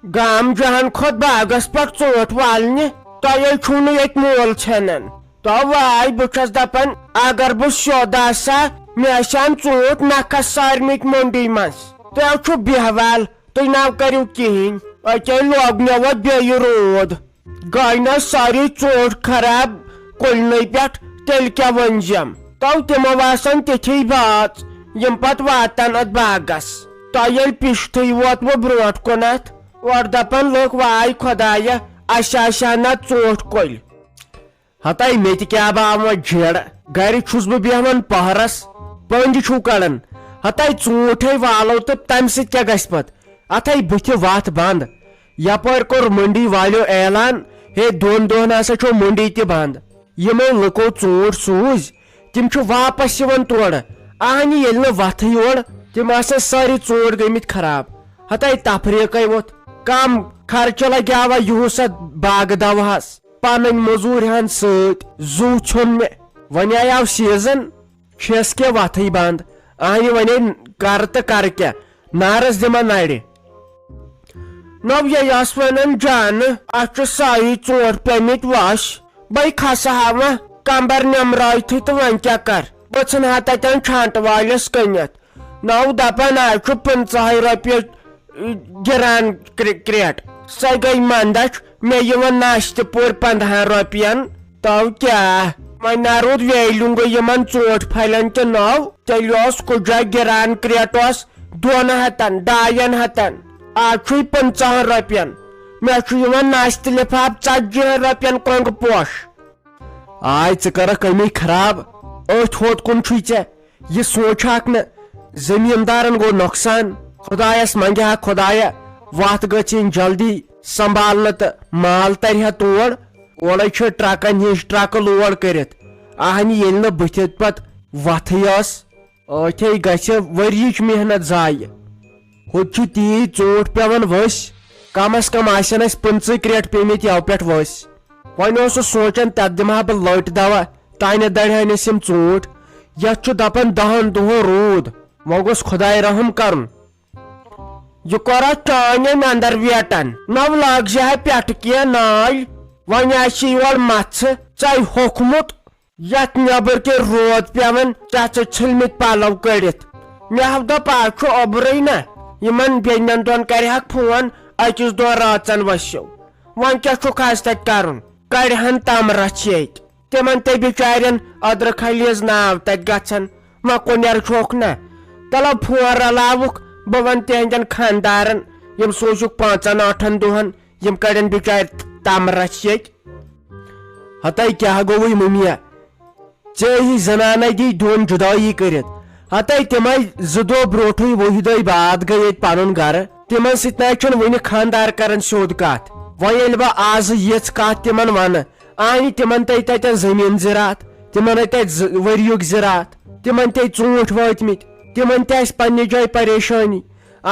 Gam jahan khod bagas pak chot walne toy chunu yet mol chenen to vai buchas dapan agar bu shodasa meshan chot nakas sarmit mondi mas to chu bihwal to nav kariu kihin ache logne wat be yurod gaina sari chot kharab kolnai pat tel kya vanjam to temo vasan tethi bat yim pat vatan at bagas toyel pishtui wat bu brot konat اور دپن لوگ Y خدایا اشا نہ ژوٹ کل ہتائی مت کیا باو جڑ گھر چھس بہ بیہوان پہرس پنج چھو کڑان ہتائی ژوٹے والو تو تم ست کیا گژھِ پت اتھائی بتھ وت بند یپر کور منڈی والیو اعلان ہے دون دہن ہسا چھو منڈی تہ بند یمو لکو ژوٹ سوز تم چھو واپس یوان تور اہنی ییل نہ وتھ یور تم آسن ساری ژوٹ گمت خراب ہتائی تفریقے ووت کم خرچہ لگاوا یہس باغ دوہس پن مزور ہن ست زو چھن مے ون آو سیزن چھس کیا وتھے بند اہنی ون کر تو کر کیا نارس دما نڑ نو یہ یس ون جان اتھ ساری ژوٹ پیمت وش بے کھسا ہا کمبر نمرائت تو ون کیا کر بہ ھا تتن چھانٹ والس کنت نو دپان آج 50 رۄپیہِ گران کریٹ سہ گئی مندچ مے یوان ناشتہ پور 15 رۄپین تو کیا ون رود ویلوں گو یمن ژوٹ پھلن تو نو تیل کجا گران کریٹ 2 ہتن 2 ہتن آج 50 رۄپین مے یوان ناشتہ لفاف 40 رۄپین کنگ پوش آئی ژٕ کرکھ کمی خراب اتھ ہوت کن چھُے ژےٚ یہ سوچھاک نا زمیندارن گو نقصان خدایس منگہ خدایا وات گھن جلدی سنبھالنا تو مال ترہا تور اورے ٹرکن ہز ٹرک لوڈ کرت اہنی یل نا بتھ پت وت یس اتھے گھ وریچ محنت ضائع ہوت تیز ژوٹ پیوان ؤس کم از کم آسن اس 15 کریٹ پیمت یو پہ ؤس ون سوچان تک دمہا بہ لٹ دوا تانہ دڑہنس یم ژوٹ یت دپان 10 دہن رود وہ گوس خدائے رحم کرن یہ کورا چانین اندر ویٹن نو لاگ جہ پٹ کی نال ون یور مچھ ژے ہوکمت یت نبر کے رود پیون ژے چھلمت پلو کڑت مے دپ آج اوبرے نا یمن بینن دون کرہک فون اکس دو راتن ورسو ون کیا چھس تت کرن کڑہن تم رچھ یت تمن تے بچارین ادرک حلیز ناو تت گھن مکونیر چھوک نا تلو فون رلاوک بہ ون تہندین خاندارن یم سوزک 5-8 دہن یم کڑن بچار تم رچھ یت ہتائی کیا گوئی ممیا ژے زنانہ دی دون جدائی کرت ہتائی تمے 2 دۄہ بروٹھے 10 دۄہ بعد گئی پن گھر تمن ست نا ون خاندار کران سیود کت وۄنۍ ییٚلہِ بہ آز یژ کت تمن ون آنی تمن تتن زمین زراعت تمن تت وریک زراعت تمن تے ژوٗنٛٹھۍ وٲتمٕتۍ تمن تس پنہ جائے پریشانی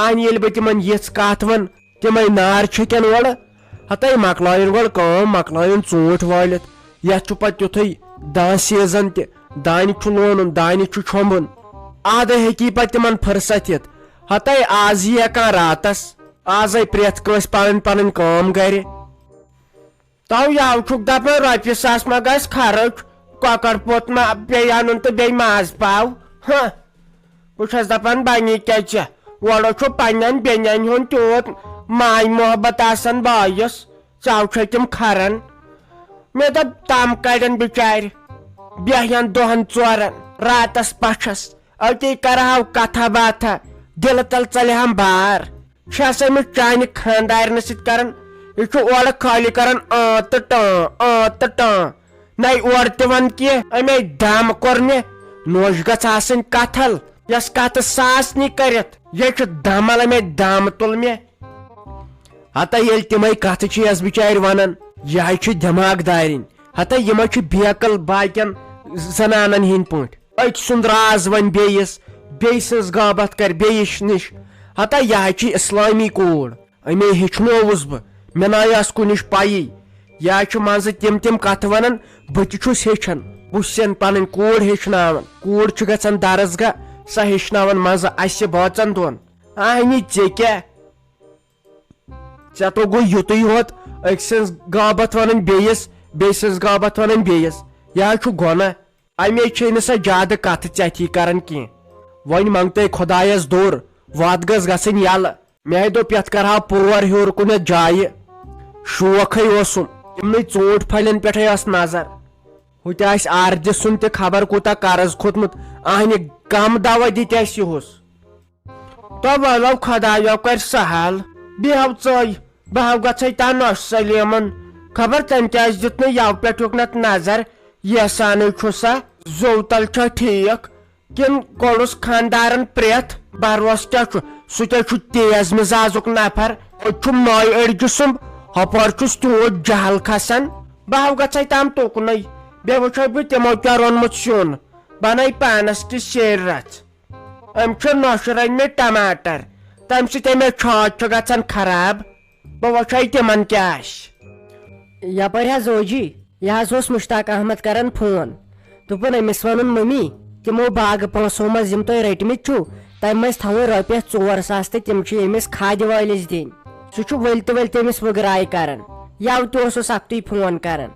آن یل بہ تمن یژ کت ون تمے نار چھکن اور ہتائی مکلائن گوڑ کام مکلائن ژوٗنٛٹھۍ والت یت پتہ تیُتھے دان سیزن تہ دانہ لونن دانہ چھومبن ادٕ ہیکی پتہ تمن فرست یت ہتائی آز یہ کان راتس آزے پریت کس پن پن کام گر تو یو چھک دپان رۄپیہِ 1,000 ما گژھِ خرچ کۄکر پوت ما بیٚیہِ انُن تہٕ بیٚیہِ ماز پاو بہس دپان بنی کیا ژےٚ اورٕ چھُ پننٮ۪ن بیٚنٮ۪ن ہُنٛد تیوٗت ماے محبت آسان بٲیِس ژو چھے تِم کھران مےٚ دوٚپ تم کڑن بچارِ بیہن 2 ژورن راتس پچھس أتی کرہو کتھا باتھا دل تل ژلہم بار چھس أمِس چانہِ خاندارنہٕ سۭتۍ کران یہ اورٕ خالی کران تہٕ ٹان نَے اورٕ تہِ ون کینٛہہ اَمے دم کوٚر مےٚ نوش گژھ آسٕنۍ کتھل یس کت ساس نی کرت یہ دمل مے دم تل مے ہتا یل تمے کت یس بچار ونان یہ دماغ دارین ہتا یم بیکل باقین زنانن ہند پٲٹھۍ أکۍ سُنٛد راز ون بیٚیِس بیٚیہِ سٕنٛز غٲبت کر بیٚیِس نش ہتا یہ اسلامی کوڑ امی ہیٚچھنووُس بہٕ مےٚ نہ ٲس کُنِچ پایی یہ منٛزٕ تِم کتھ ونان بہٕ تہِ چھُس ہیٚچھان بہٕ چھُسن پنٕنۍ کوٗر ہیٚچھناوان کوٗر چھُ گژھان درسگاہ سۄ ہیٚچھناوان منٛزٕ اسہِ بٲژن دۄن اہنی ژےٚ کیٛاہ ژےٚ توٚگُے یُتُے یوت أکۍ سٕنٛز غٲبت ونٕنۍ بیٚیِس بیٚیہِ سٕنٛز غٲبت ونٕنۍ بیٚیِس یہِ حظ چھُ گۄناہ اَمے چھے نہٕ سۄ زیادٕ کتھٕ ژٮ۪تھی کران کینٛہہ وۄنۍ منگتے خۄدایس دوٚر وتھ گٔژھ گژھٕنۍ یلہٕ مےٚ دوٚپ یتھ کرہا پور ہیوٚر کُنتھ جایہِ شوقٕے اوسُم تِمنٕے ژوٗنٛٹھۍ پھلٮ۪ن پٮ۪ٹھے ٲس نظر ہُتہِ آسہِ آردِ سُنٛد تہِ خبر کوٗتاہ قرض کھوٚتمُت اہنہِ کم دوا دِتہِ اَسہِ یِہُس تہٕ وَلو خۄدایا کرِ سہل بیٚہو ژٕے بہٕ ہو گژھے تا نۄش سلیمن خبر تٔمۍ تہِ آسہِ دیُت نہٕ یَوٕ پٮ۪ٹھ یُکنتھ نظر یژھانٕے چھُ سا زوٚو تل چھا ٹھیٖک کِنہٕ کوٚڑُس خانٛدارن پرٛٮ۪تھ بروس کیٛاہ چھُ سُہ تے چھُ تیز مزازُک نفر ہوٚتہِ چھُم نٲے أڑجہِ سُمب ہۄپٲرۍ چھُس تیوٗت جہل کھسان بہٕ ہو گژھے تام تُکنُے بیٚیہِ وٕچھے بہٕ تِمو کیٛاہ روٚنمُت سیُن بنٲے پانس تہِ سیرِ رژھ أمۍ چھِ نۄشہِ رٔنۍ مےٚ ٹماٹر تمہِ سۭتۍ مےٚ چھاتھ چھُ گژھان خراب بہٕ وٕچھے تِمن کیٛاہ آسہِ یپٲرۍ حظ اوجی یہِ حظ اوس مشتاق احمد کران فون دوٚپُن أمِس ووٚنُن مٔمی تِمو باغہٕ پونٛسو منٛز یِم تۄہہِ رٔٹمٕتۍ چھُو تمہِ منٛز تھاوُن رۄپیس 4,000 تہٕ تِم چھِ أمِس کھادِ وٲلِس دِنۍ سُہ چھُ ؤلۍ تہٕ ؤلۍ تٔمِس وٕگراے کران یَوٕ تہِ اوسُس اکھتُے فون کران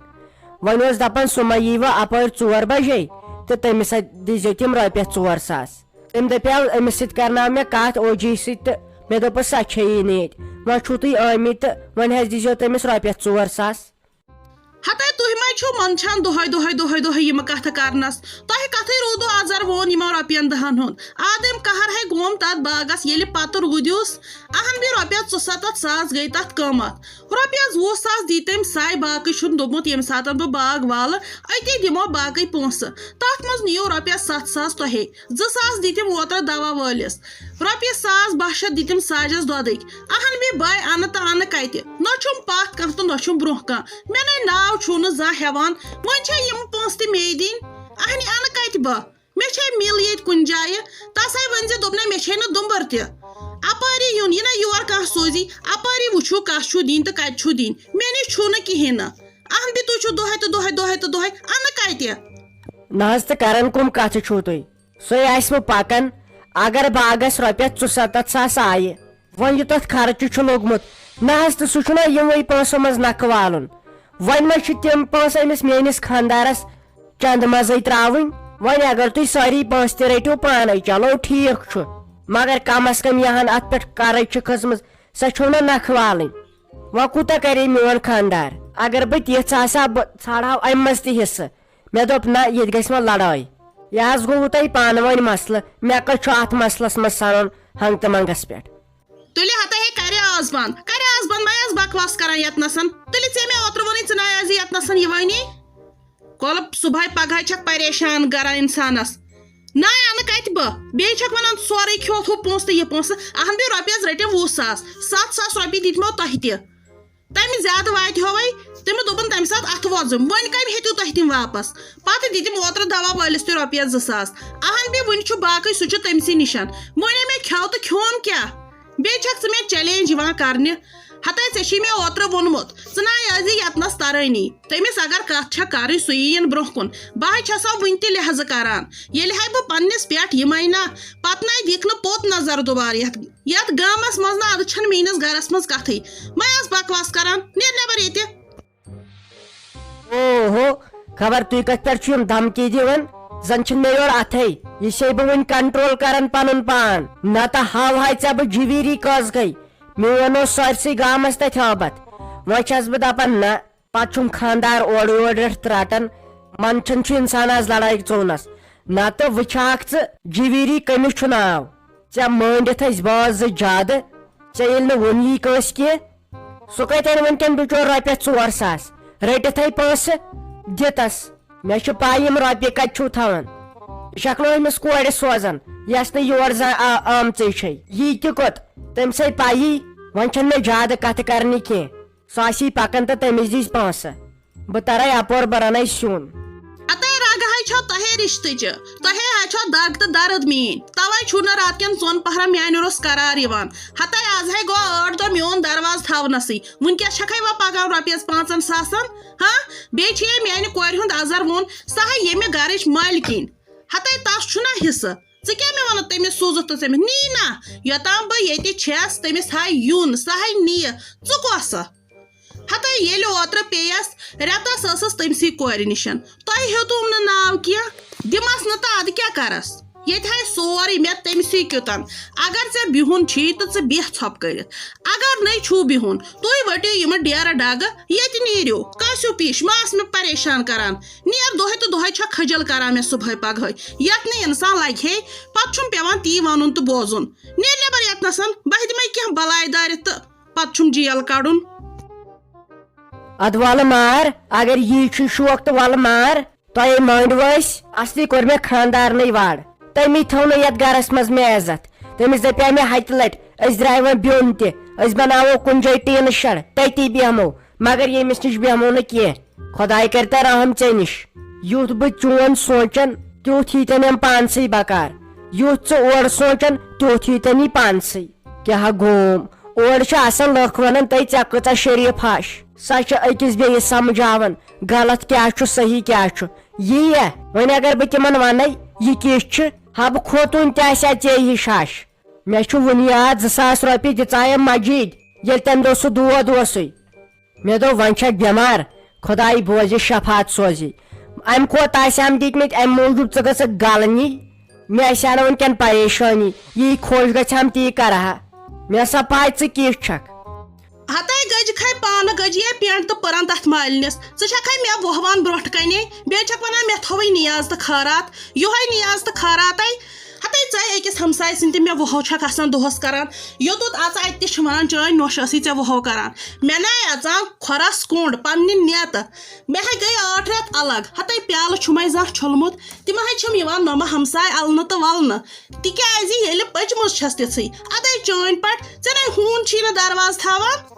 وۄنۍ اوس دپان سُہ ما یی وۄنۍ اپٲرۍ 4 بجے تہٕ تٔمِس دِزیو تِم رۄپیس 4,000 تٔمۍ دپیو أمِس سۭتۍ کرناو مےٚ کتھ اوجی سۭتۍ تہٕ مےٚ دوٚپُس سۄ چھیی نہٕ ییٚتہِ وۄنۍ چھُو تُہۍ آمٕتۍ تہٕ وۄنۍ حظ دیٖزیو تٔمِس رۄپیس 4,000 ہتے تُہۍ ما چھِو منٛدچھان دۄہے یِم کتھٕ کرنس تۄہہِ کتھٕے روٗدو ازر وون یِمن رۄپین 10 ہُنٛد آدم قہر ہے گوم تتھ باغس ییٚلہِ پتہٕ روٗدِس اہن بیٚیہِ رۄپیس 74,000 گٔے تتھ قۭمتھ رۄپیس 20,000 دی تٔمۍ ساے باقٕے چھُنہٕ دوٚپمُت ییٚمہِ ساتہٕ بہٕ باغ والہٕ أتی دِمو باقٕے پونٛسہٕ تتھ منٛز نِیو رۄپیس 7,000 تۄہے 2,000 دِتِم اوترٕ دوا وٲلِس رۄپیس 1,000 دِتِم ساجس دۄدٕکۍ اہن بیٚیہِ باے انہٕ تہٕ انہٕ کتہِ نہ چھُم پتھ کانٛہہ تہٕ نہ چھُم برونٛہہ کانٛہہ مےٚ نے ناو چھُو نہٕ زانٛہہ ہٮ۪وان وۄنۍ چھے یِم پونٛسہٕ تہِ مے دِنۍ اہنہِ انہٕ کتہِ بہٕ مےٚ چھے مِل ییٚتہِ کُنہِ جایہِ تسے ؤنۍ زِ دوٚپنَے مےٚ چھے نہٕ دُمبر تہِ اپٲری یُن یہِ نہ یور کانٛہہ سوزی اپٲری وٕچھِو کس چھُ دِنۍ تہٕ کتہِ چھُ دِنۍ مےٚ نِش چھُ نہٕ کِہیٖنۍ نہٕ اہن بیٚیہِ تُہۍ چھِو دۄہے انہٕ کتہِ نہ حظ تہٕ کران کُم کتھٕ چھُو تُہۍ سۄے آسہِ وۄنۍ پکان اگر باغس رۄپیس 74,000 آیہِ وۄنۍ یہِ تتھ خرچہِ چھُ لوٚگمُت نہ حظ تہٕ سُہ چھُنہ یِموٕے پونٛسو منٛز نکھٕ والُن وۄنۍ ما چھِ تِم پونٛسہٕ أمِس میٲنِس خانٛدارس چندٕ منٛزٕے تراوٕنۍ وۄنۍ اگر تُہۍ سٲری پونٛسہٕ تہِ رٔٹِو پانے چلو ٹھیٖک چھُ مگر کم از کم یہن اتھ پٮ۪ٹھ قرض چھِ کھٔژمٕژ سۄ چھو نہ نکھٕ والٕنۍ وۄنۍ کوٗتاہ کرے میون خانٛدار اگر بہٕ تِژھ آسہٕ ہا بہٕ ژھانڈہا امہِ منٛز تہِ حصہٕ مےٚ دوٚپ نہ ییٚتہِ گژھِ وۄنۍ لڑٲے یہِ حظ گوٚوٕ تۄہہِ پانہٕ ؤنۍ مسلہٕ مےٚ کتھ چھُ اتھ مسلس منٛز سنُن ہنگ تہٕ منگس پٮ۪ٹھ تُلہِ ہتا ہے کرِ آز بنٛد ما ٲس بکواس کران یتنسن تُلہِ ژےٚ مےٚ اوترٕ ووٚنُے ژٕ ناے آزِ یتنسن یِوٲنی کۄلہٕ صبحٲے پگہٲے چھکھ پریشان کران انسانس ناے انہٕ کتہِ بہٕ بیٚیہِ چھکھ ونان سورُے کھیوٚت ہُہ پونٛسہٕ تہٕ یہِ پونٛسہٕ اہن بیٚیہِ رۄپیس رٔٹِم 20,000 7,000 رۄپیہِ دِتمو تۄہہِ تہِ تمہِ زیادٕ واتہِ ہوے تٔمۍ دوٚپُن تمہِ ساتہٕ اتھٕ وۄزُم وۄنۍ کمہِ ہیٚتِو تۄہہِ تِم واپس پتہٕ دِتِم اوترٕ دوا وٲلِس تہِ رۄپیس 2,000 اہن بیٚیہِ وُنہِ چھُ باقٕے سُہ چھُ تٔمسٕے نِشن وۄنۍ مےٚ کھٮ۪و تہٕ کھیوٚم کیٛاہ بیٚیہِ چھکھ ژٕ مےٚ چیلینج یِوان کرنہِ ہتے ژےٚ چھی مےٚ اوترٕ ووٚنمُت ژٕ ناے ٲسی یتنس ترٲنی تٔمِس اگر کتھ چھےٚ کرٕنۍ سُہ یِیِن برونٛہہ کُن بہٕ حظ چھسو وُنہِ تہِ لحاظہٕ کران ییٚلہِ ہے بہٕ پننِس پٮ۪ٹھ یِمے نہ پتہٕ نَے دِکھ نہٕ پوٚت نظر دُبارٕ یتھ گامس منٛز نہ ادٕ چھنہٕ میٲنِس گرس منٛز کتھٕے مے ٲس بکواس کران نیر نٮ۪بر ییٚتہِ اوہو خبر تُہۍ کتھ پٮ۪ٹھ چھِو یِم دھمکی دِوان زن چھُنہٕ مےٚ یورٕ اتھے یہِ چھے بہٕ وُنہِ کنٹرول کران پنُن پان نتہٕ ہاوہاے ژےٚ بہٕ جِویٖری کٔژ گٔے میون اوس سٲرسٕے گامس تتہِ ہٲبتھ وۄنۍ چھس بہٕ دپان نہ پتہٕ چھُم خانٛدار اورٕ یورٕ رٹان منٛدچھان چھُ انسان آز لڑٲے ژوٚنس نتہٕ وٕچھاکھ ژٕ جِویٖری کٔمِس چھُ ناو ژےٚ مٲنڈِتھ ٲسۍ باز 2 زیادٕ ژےٚ ییٚلہِ نہٕ وُنی کٲنٛسہِ کینٛہہ سُہ کتہِ انہِ وٕنکٮ۪ن بِچور رۄپیس 4,000 رٔٹِتھٕے پونٛسہٕ دِتس مےٚ چھِ پاے یِم رۄپیہِ کتہِ چھُو تھاوان یہِ چھکھ نہٕ أمِس کورِ سوزان یۄس نہٕ یور زانٛہہ آمژٕے چھے یی تہِ کوٚت تٔمسے پایی وۄنۍ چھنہٕ مےٚ زیادٕ کتھٕ کرنہِ کینٛہہ سۄ آسی پکان تہٕ تٔمِس دِس پونٛسہٕ بہٕ ترے اپور بہٕ رنے سیُن اتے رگہے چھو تۄہے رشتٕچہِ تۄہے ہے چھو دگ تہٕ درد میٲنۍ توے چھُو نہٕ رات کٮ۪ن 2 پہرن میانہِ روٚس قرار یِوان ہتے آز ہے گوٚو 8 دۄہ میون درواز تھاونسٕے وٕنکیٚس چھکھے وۄنۍ پگان رۄپیس 5,000 ہاں بیٚیہِ چھِ یہِ میانہِ کورِ ہُنٛد ازر ووٚن سۄ ہے ییٚمہِ گرٕچ مٲلکِنۍ ہتے تس چھُنہ حصہٕ ژٕ کیٛاہ مےٚ وَنہٕ تٔمِس سوٗزُتھ تہٕ ژٔمِس نی نا یوٚتام بہٕ ییٚتہِ چھَس تٔمِس ہاے یُن سۄ ہاے نِیہِ ژٕ کۄسہٕ ہتا ییٚلہِ اوترٕ پیٚیَس رٮ۪تَس ٲسٕس تٔمسٕے کورِ نِشَن تۄہہِ ہیوٚتوُم نہٕ ناو کینٛہہ دِمَس نہٕ تہٕ اَدٕ کیٛاہ کَرَس ییٚتہِ ہاے سورُے مےٚ تٔمسٕے کیُتَن اگر ژےٚ بِہُن چھی تہٕ ژٕ بیٚہہ ژھۄپہٕ کٔرِتھ اگر نَے چھُو بِہُن تُہۍ ؤٹِو یِمہٕ ڈیرٕ ڈگہٕ ییٚتہِ نیٖرِو کٲسِو پیٖش مہ آس مےٚ پریشان کران نیر دۄہَے تہٕ دۄہَے چھےٚ کھٔجل کران مےٚ صُبحٲے پگہٲے یَتھ نہٕ اِنسان لگہِ ہے پَتہٕ چھُم پیٚوان تی وَنُن تہٕ بوزُن نیر نٮ۪بر یَتنَسَن بہٕ دِمَے کینٛہہ بلاے دارِ تہٕ پَتہٕ چھُم جیل کَڑُن اد ول مار اگر یی چھ شوق تو ول مار تۄہے مٲنڈو أسۍ اصلی کوٚر مےٚ خاندارنٕے وار تٔمی تھوٚو نہٕ یتھ گرس منٛز مےٚ عزت تٔمِس دپیٛاو مےٚ ہتہِ لٹہِ أسۍ درٛاے وۄنۍ بیوٚن تہِ أسۍ بناوو کُنہِ جایہِ ٹیٖنہٕ شڈ تٔتی بیہمو مگر ییٚمِس نِش بیہمو نہٕ کینٛہہ خۄداے کرتا رحم ژےٚ نِش یُتھ بہٕ چون سونٛچان تیُتھ ییٖتن یِم پانسٕے بکار یُتھ ژٕ اورٕ سونٛچان تیُتھ ییٖتن یہِ پانسٕے کیٛاہ گوم اورٕ چھِ آسان لُکھ ونان تۄہہِ ژےٚ کۭژاہ شریٖف ہش سۄ چھِ أکِس بیٚیِس سمجھاوان غلط کیٛاہ چھُ صحیح کیٛاہ چھُ یی وۄنۍ اگر بہٕ تِمن ونَے یہِ کِژھ چھِ حبہٕ کھوتُن تہِ آسہِ ہا ژےٚ ہِش ہش مےٚ چھُ وُنہِ یاد 2000 رۄپیہِ دِژایَم مجیٖد ییٚلہِ تمہِ دۄہ سُہ دود اوسُے مےٚ دوٚپ وۄنۍ چھکھ بٮ۪مار خۄداے بوزِ شفاعت سوزِ امہِ کھۄتہٕ آسہِ ہم دِتمٕتۍ امہِ موٗجوٗب ژٕ گژھکھ گلنی مےٚ آسہِ ہا نہٕ وٕنکٮ۪ن پریشٲنی یی خۄش گژھِ ہم تی کرٕہا مےٚ سا پاے ژٕ کِژھ چھکھ ہتاے گجہِ کھاے پانہٕ گجیے پینٹ تہٕ پٔرن تتھ مالنِس ژٕ چھکھے مےٚ وُہوان برونٛٹھ کنے بیٚیہِ چھکھ ونان مےٚ تھوٕے نیاز تہٕ خٲرات یِہوے نیاز تہٕ خٲراتے ہتاے ژاے أکِس ہمساے سٕنٛدِ مےٚ وُہو چھکھ آسان دۄہس کران یوٚتُت اژ اتہِ تہِ چھِ ونان چٲنۍ نۄش ٲسٕے ژےٚ وُہو کران مےٚ ناے اژان کھۄرس کوٚنڈ پننہِ نیتہٕ مےٚ ہے گٔے 8 رٮ۪تھ الگ ہتاے پیالہٕ چھُمے زانٛہہ چھوٚلمُت تِم ہے چھِم یِوان نۄمہٕ ہمساے النہٕ تہٕ ولنہٕ تِکیٛازِ ییٚلہِ پٔچمٕژ چھس تِژھٕے ادے چٲنۍ پٹ ژےٚ نے ہوٗن چھی نہٕ درواز تھاوان